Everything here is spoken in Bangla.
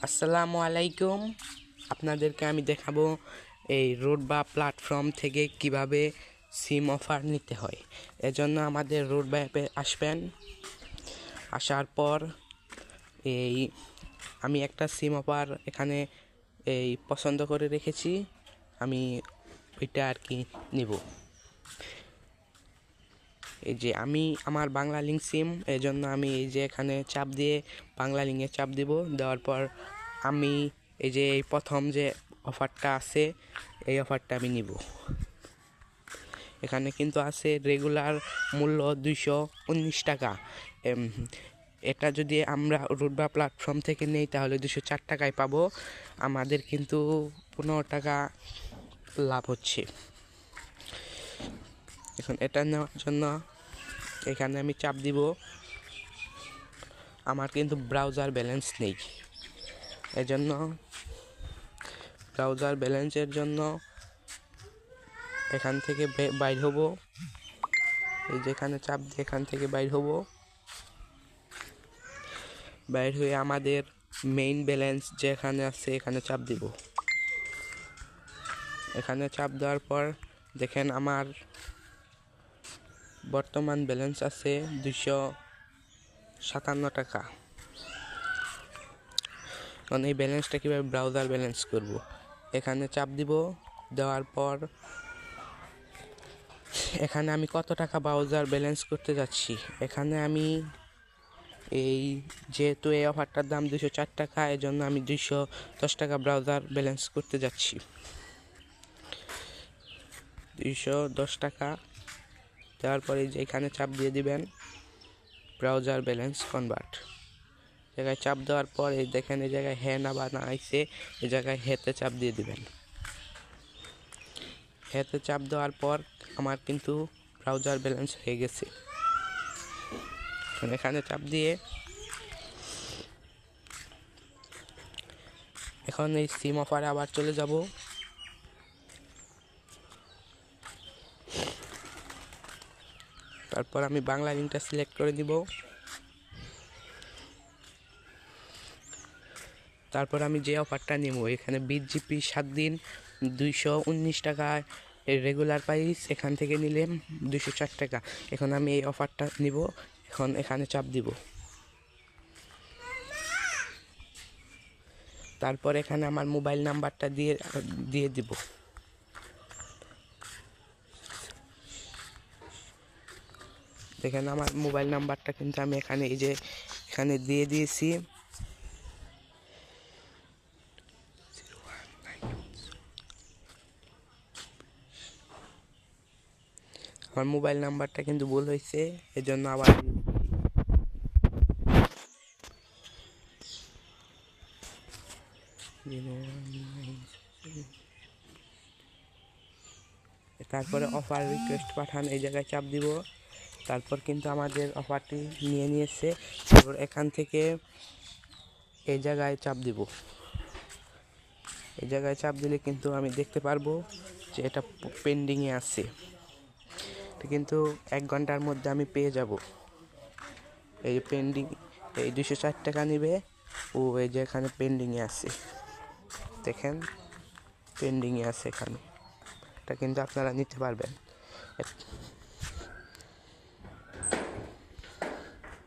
আসসালামু আলাইকুম। আপনাদেরকে আমি দেখাবো এই রোড বা প্ল্যাটফর্ম থেকে কিভাবে সিম অফার নিতে হয়। এজন্য আমাদের রোড বা অ্যাপে আসবেন। আসার পর আমি একটা সিম অফার এখানে পছন্দ করে রেখেছি, আমি ওইটা আর কি নিব। এই যে আমি আমার বাংলা লিঙ্ক সিম, এই জন্য আমি এই যে এখানে চাপ দিয়ে বাংলা লিঙ্কে চাপ দিব। দেওয়ার পর আমি এই যে এই প্রথম যে অফারটা আছে এই অফারটা আমি নিব। এখানে কিন্তু আছে রেগুলার মূল্য 219 টাকা। এটা যদি আমরা রুট বা প্ল্যাটফর্ম থেকে নেই তাহলে 204 টাকায় পাবো। আমাদের কিন্তু 15 টাকা লাভ হচ্ছে। এখন এটা নেওয়ার জন্য এখানে আমি চাপ দিব। আমার কিন্তু ব্রাউজার ব্যালেন্স নেই, এজন্য ব্রাউজার ব্যালেন্সের জন্য এখান থেকে বাইর হব। এই যেখানে চাপ দিয়ে এখান থেকে বাইর হব। বাইর হয়ে আমাদের মেইন ব্যালেন্স যেখানে আছে এখানে চাপ দিব। এখানে চাপ দেওয়ার পর দেখেন আমার বর্তমান ব্যালেন্স আছে 257 টাকা। মানে এই ব্যালেন্সটা কীভাবে ব্রাউজার ব্যালেন্স করব, এখানে চাপ দিব। দেওয়ার পর এখানে আমি কত টাকা ব্রাউজার ব্যালেন্স করতে যাচ্ছি, এখানে আমি যেহেতু এই অফারটার দাম 204 টাকা, এজন্য আমি 210 টাকা ব্রাউজার ব্যালেন্স করতে যাচ্ছি। 210 টাকা দেওয়ার পরে যে এখানে চাপ দিয়ে দিবেন ব্রাউজার ব্যালেন্স কনভার্ট। জায়গায় চাপ দেওয়ার পর এই দেখেন এই জায়গায় হ্যাঁ না বা না আইছে, এই জায়গায় হেতে চাপ দিয়ে দিবেন। হেতে চাপ দেওয়ার পর আমার কিন্তু ব্রাউজার ব্যালেন্স হয়ে গেছে। এখানে চাপ দিয়ে এখন এই সিম অফারে আবার চলে যাব। তারপর আমি বাংলা লিঙ্কটা সিলেক্ট করে দিব। তারপর আমি যে অফারটা নেব, এখানে 20 জিবি 7 দিন 219 টাকায় রেগুলার প্রাইস, এখান থেকে নিলে 204 টাকা। এখন আমি এই অফারটা নিব। এখন এখানে চাপ দিব। তারপর এখানে আমার মোবাইল নাম্বারটা দিয়ে দিব। দেখেন আমার মোবাইল নাম্বারটা কিন্তু আমি এখানে দিয়ে দিয়েছি। আমার মোবাইল নাম্বারটা কিন্তু ভুল হয়েছে, এজন্য আবার তারপরে অফার রিকোয়েস্ট পাঠান, এই জায়গায় চাপ দিব। তারপর কিন্তু আমাদের অফারটি নিয়ে নিয়েছে। তারপর এখান থেকে এই জায়গায় চাপ দিব। এই জায়গায় চাপ দিলে কিন্তু আমি দেখতে পারবো যে এটা পেন্ডিংয়ে আছে। কিন্তু 1 ঘন্টার মধ্যে আমি পেয়ে যাব। এই পেন্ডিং, এই 204 টাকা নিবে ও এই যে এখানে পেন্ডিংয়ে আছে, দেখেন পেন্ডিংয়ে আছে এখানে। এটা কিন্তু আপনারা নিতে পারবেন।